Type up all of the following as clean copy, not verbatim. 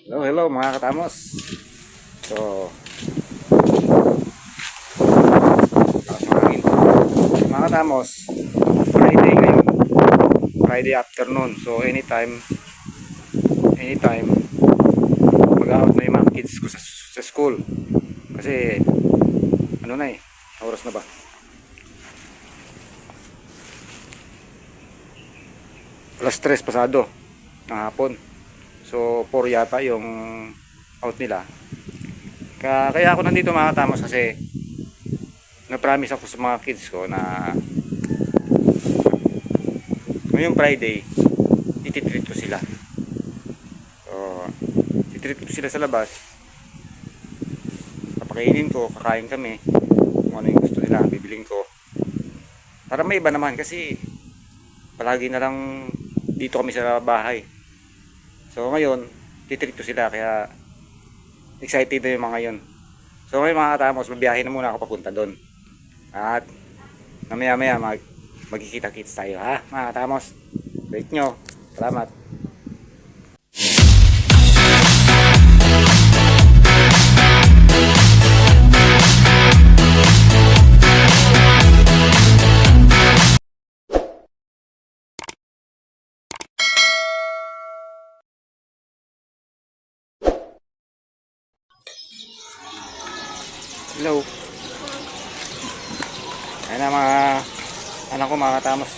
Hello, hello mga katamos. So, mga katamos, Friday ngayon. Friday afternoon. So, anytime, mag-out na yung mga kids ko sa school. Kasi, ano na eh, oras na ba? Alas 3 pasado ng hapon. So 4 yata yung out nila. Kaya ako nandito mga katamos kasi na-promise ako sa mga kids ko na ngayong Friday ititreat ko sila. So ititreat ko sila sa labas. Papakainin ko, kakain kami. Kung ano yung gusto nila, bibiling ko. Para may iba naman kasi palagi na lang dito kami sa bahay. So ngayon, titreat ko sila kaya excited na yung mga yun. So ngayon mga katamos, mabiyahe na muna ako papunta doon. At mamaya magkikita-kits tayo ha mga katamos. Wait nyo. Salamat. Hello. Ayan na mga anak ko mga katamos.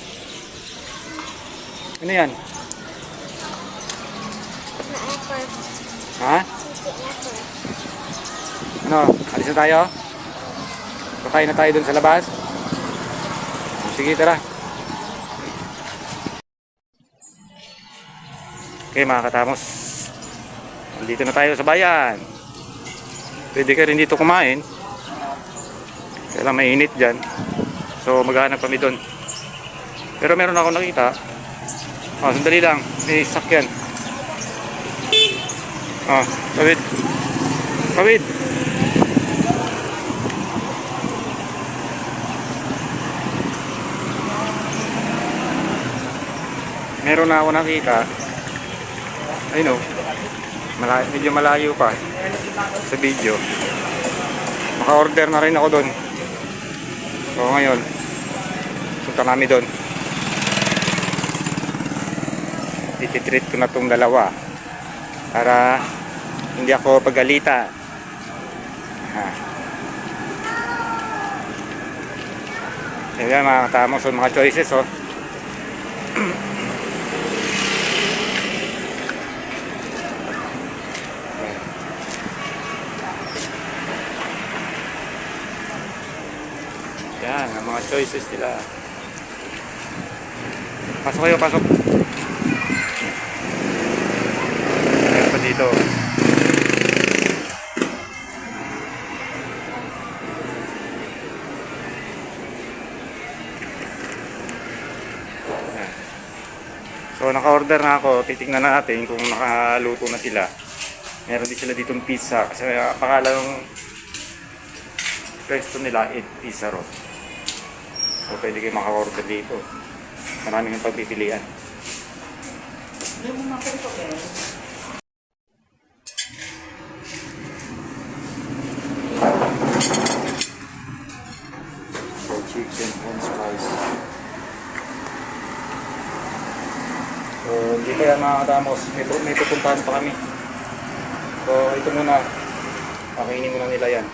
Ano yan? Ha? Ano? Alis na tayo? Kakain na tayo dun sa labas? Sige tara. Okay mga katamos, nandito na tayo sa bayan. Pwede ka rin dito kumain. Kaya lang mainit dyan. So maghanap kami doon. Pero meron ako nakita. Sandali lang. May sakyan. Kawid. Kawid. Meron na ako nakita. Ayun o. Medyo malayo pa sa video. Maka-order na rin ako doon. So ngayon punta namin doon. Ititreat ko na itong dalawa para hindi ako pagalitan. Yan mga katamos, so mga choices oh. Yan, ang mga choices nila. Pasok kayo, pasok. Meron pa dito. Yan. So, naka-order na ako. Titignan na natin kung nakaluto na sila. Meron din sila ditong pizza. Kasi pakalang pwesto nila, pizza roll. So pwede kayo maka-order dito. Maraming yung pagpipilian. So chicken and spice. So dito yan mga katamos. May pupuntahan pa kami. So ito muna. Pakainin muna nila yan.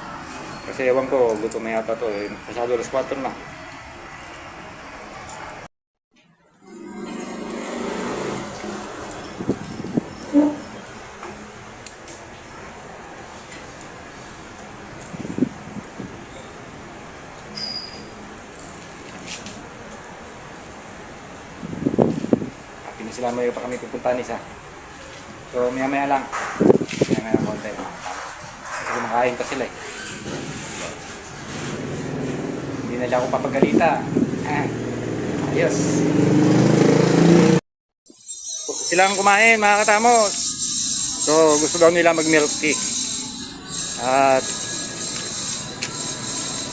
Kasi ewan ko, gutom na yata to. Pasado alas 4 na. Sila may pa kami pupuntahan isa. So maya lang. Maya konti. Kasi kumakain pa sila eh. Hindi na siya ako papagalita. Ayos. Silang kumain mga katamos. So gusto daw nila mag milk tea. At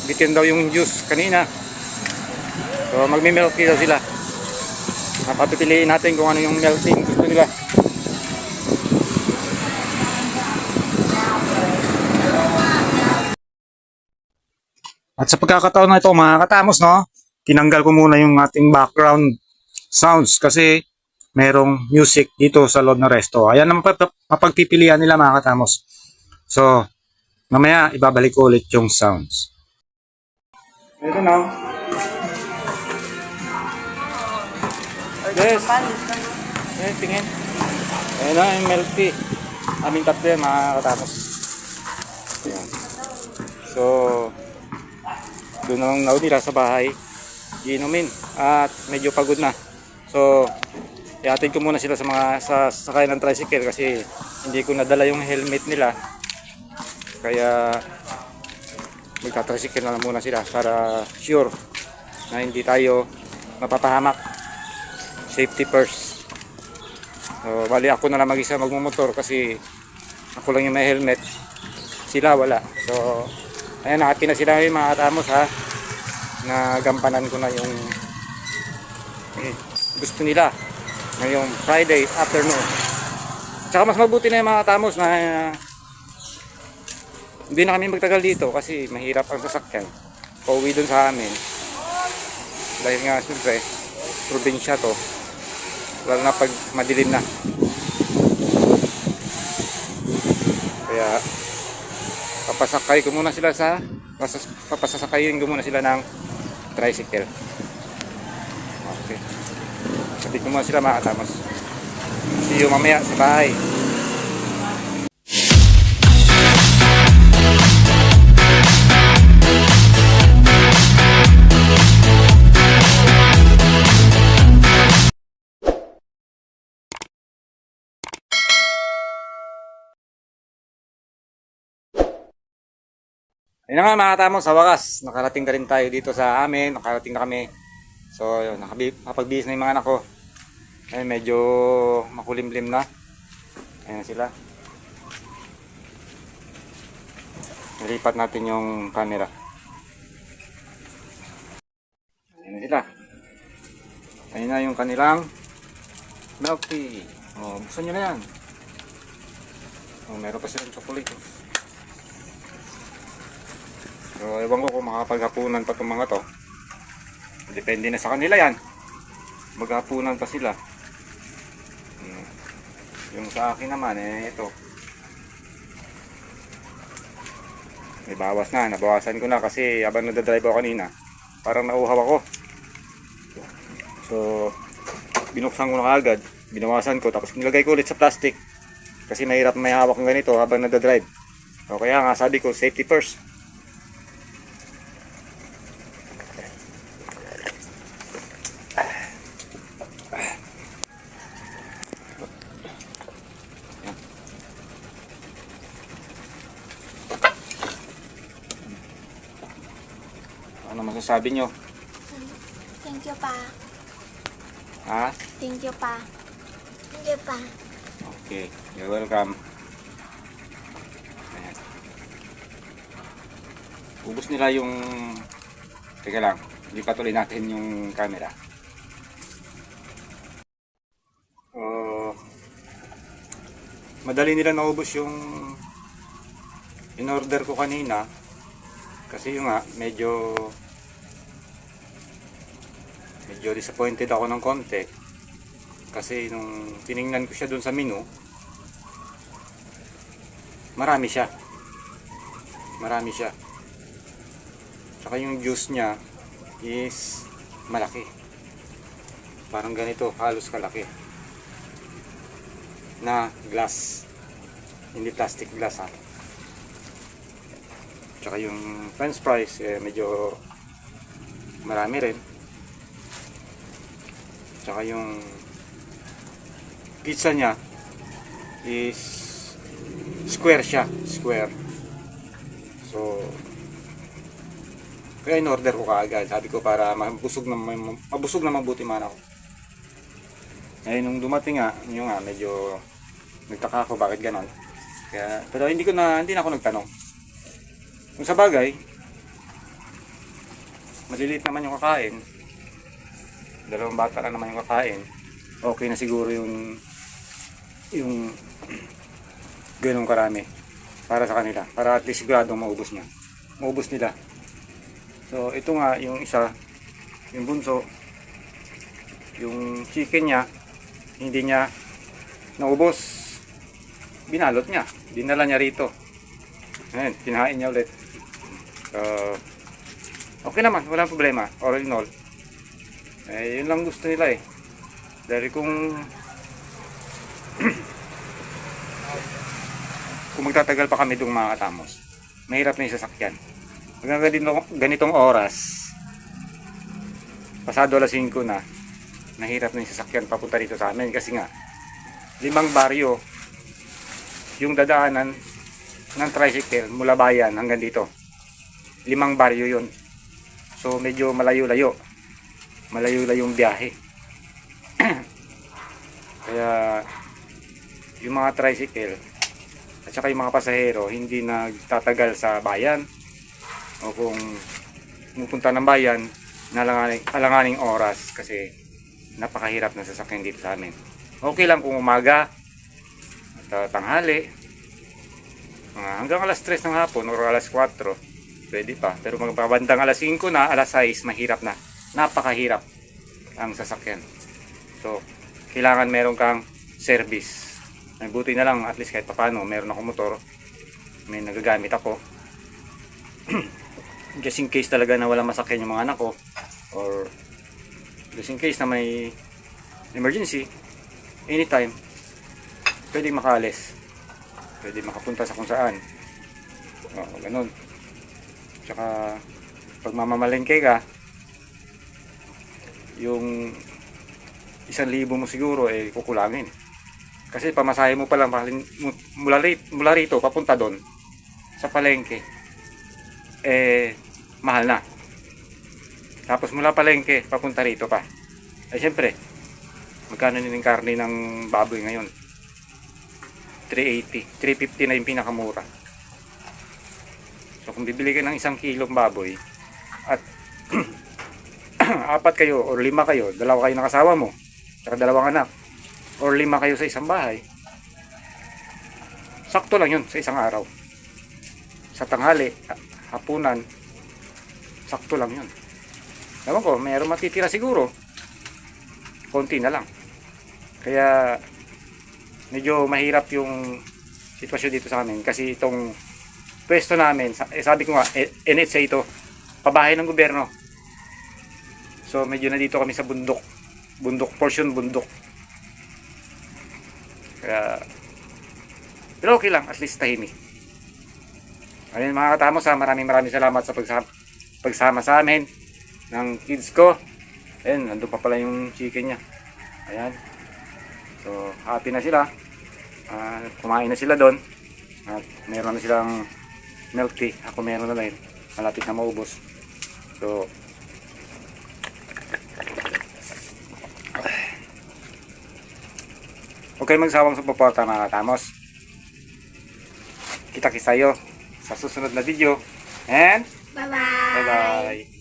bitin daw yung juice kanina. So magmi milk tea daw sila. Papipiliin natin kung ano yung melting gusto nila. At sa pagkakataon na ito mga katamos, no, tinanggal ko muna yung ating background sounds kasi merong music dito sa loob ng resto. Ayan ang mapagpipilian nila mga katamos. So, mamaya ibabalik ko ulit yung sounds. Ito na. Yes. Ayan, tingin. Ayan na yung milk tea. Aming tatlo yan mga katamos. Ayan. So, doon ang naunira sa bahay. Iinumin. At medyo pagod na. So, ihatid ko muna sila sa mga sakay ng tricycle kasi hindi ko nadala yung helmet nila. Kaya magta-tricycle na lang muna sila para sure na hindi tayo mapapahamak. Safety first. So, bali ako na lang mag-isa magmumotor kasi ako lang yung may helmet. Sila wala. So, ayan, happy na sila yung mga katamos ha. Nagampanan ko na yung gusto nila ngayong Friday afternoon. Tsaka mas mabuti na yung mga katamos na hindi na kami magtagal dito kasi mahirap ang sasakyan. Pauwi dun sa amin. Dahil nga siyempre, probinsya to. Lalo na pag madilim na. Kaya papasakayin ko muna sila ng tricycle. Okay. Sabi ko muna sila mga katamos. See you mamaya sa bahay. Ayun na nga mga katamos, sa wakas, nakarating na rin tayo dito sa amin, nakarating na kami. So, yun, nakapag-bihis na yung mga anak ko. Ayun, medyo makulimlim na. Ayan sila. Nilipat natin yung camera. Ayan sila. Ayun na yung kanilang milk tea. Oh, buksan nyo na yan. Oh, meron pa silang chocolate. So, ewan ko kung makapaghapunan pa itong mga to. Depende na sa kanila yan. Maghapunan pa sila. Yung sa akin naman, ito. May bawas na. Nabawasan ko na kasi habang nagdadrive ako kanina, parang nauuhaw ako. So, binuksan ko na agad. Binawasan ko. Tapos nilagay ko ulit sa plastic. Kasi mahirap may hawak ng ganito habang nagdadrive. So, kaya nga sabi ko, safety first. Ano masasabi nyo? Thank you pa. Ha? Thank you pa. Thank you pa. Okay, you're welcome. Ayan. Ubus nila yung... Teka lang, hindi patuloy natin yung camera. Madali nila naubos yung in-order ko kanina. Kasi yung nga, medyo disappointed ako ng konti. Kasi nung tiningnan ko siya dun sa menu, marami siya. Tsaka yung juice niya is malaki. Parang ganito, halos kalaki. Na glass. Hindi plastic glass ha. Tsaka yung french fries, medyo marami rin. Tsaka yung pizza niya is square siya, square. So, kaya in-order ko kaagad. Sabi ko para mabusog na mabuti man ako. Ngayon nung dumating nga, yung nga medyo nagtaka ako bakit ganon. Kaya, pero hindi na ako nagtanong. Kung sa bagay, maliliit naman yung kakain. Dalawang bata lang naman yung kakain. Okay na siguro yung ganong karami para sa kanila. Para at least siguradong maubos nila. So ito nga yung isa, yung bunso, yung chicken niya, hindi niya naubos. Binalot niya, dinala niya rito. Ayan, kinain niya ulit. So, okay naman, walang problema. All in all. Eh, yun lang gusto nila eh. Dahil kung magtatagal pa kami doon mga katamos, mahirap na yung sasakyan. Hanggang ganitong oras, pasado alas 5 na, mahirap na yung sasakyan papunta dito sa amin kasi nga 5 baryo yung dadaanan ng tricycle mula bayan hanggang dito. 5 baryo yun. So medyo malayo-layo yung biyahe. Kaya yung mga tricycle at saka yung mga pasahero hindi nagtatagal sa bayan, o kung pupunta ng bayan alanganing oras kasi napakahirap na sasakyan dito sa amin. Okay lang kung umaga at tanghali, hanggang alas 3 ng hapon o alas 4 pwede pa, pero magpabandang alas 5 na, alas 6 mahirap na, napakahirap ang sasakyan. So kailangan meron kang service. Buti na lang at least kahit papano meron akong motor, may nagagamit ako just in case talaga na wala masakyan yung mga anak ko, or just in case na may emergency, anytime pwede makaalis, pwede makapunta sa kung saan. Ganun. Tsaka pag mamamalengke ka, yung 1,000 mo siguro kukulangin kasi pamasahe mo pa lang mula rito papunta doon sa palengke mahal na. Tapos mula palengke papunta rito pa, syempre magkano din yung karne ng baboy ngayon? 380, 350 na yung pinakamura. So kung bibili ka ng 1 kilong baboy at 4 kayo or 5 kayo, 2 kayo ng asawa mo saka 2 anak, or 5 kayo sa isang bahay, sakto lang yun sa isang araw. Sa tanghali, hapunan, sakto lang yun. Ewan ko, mayroon matitira siguro, konti na lang. Kaya medyo mahirap yung sitwasyon dito sa amin kasi itong pwesto namin, sabi ko nga, NHA ito, pabahay ng gobyerno. So medyo na dito kami sa bundok portion, bundok. Kaya pero okay lang, at least tahimik. Ayun mga katamos, maraming salamat sa pagsama sa amin ng kids ko. Ayun, nandun pa pala yung chicken niya. Ayan. So happy na sila. Kumain na sila doon. At meron na silang milk tea. Ako meron na rin. Malapit na maubos. So okay, magsawang suporta mga katamos. Kita-kits tayo sa susunod na video. And Bye-bye. bye-bye.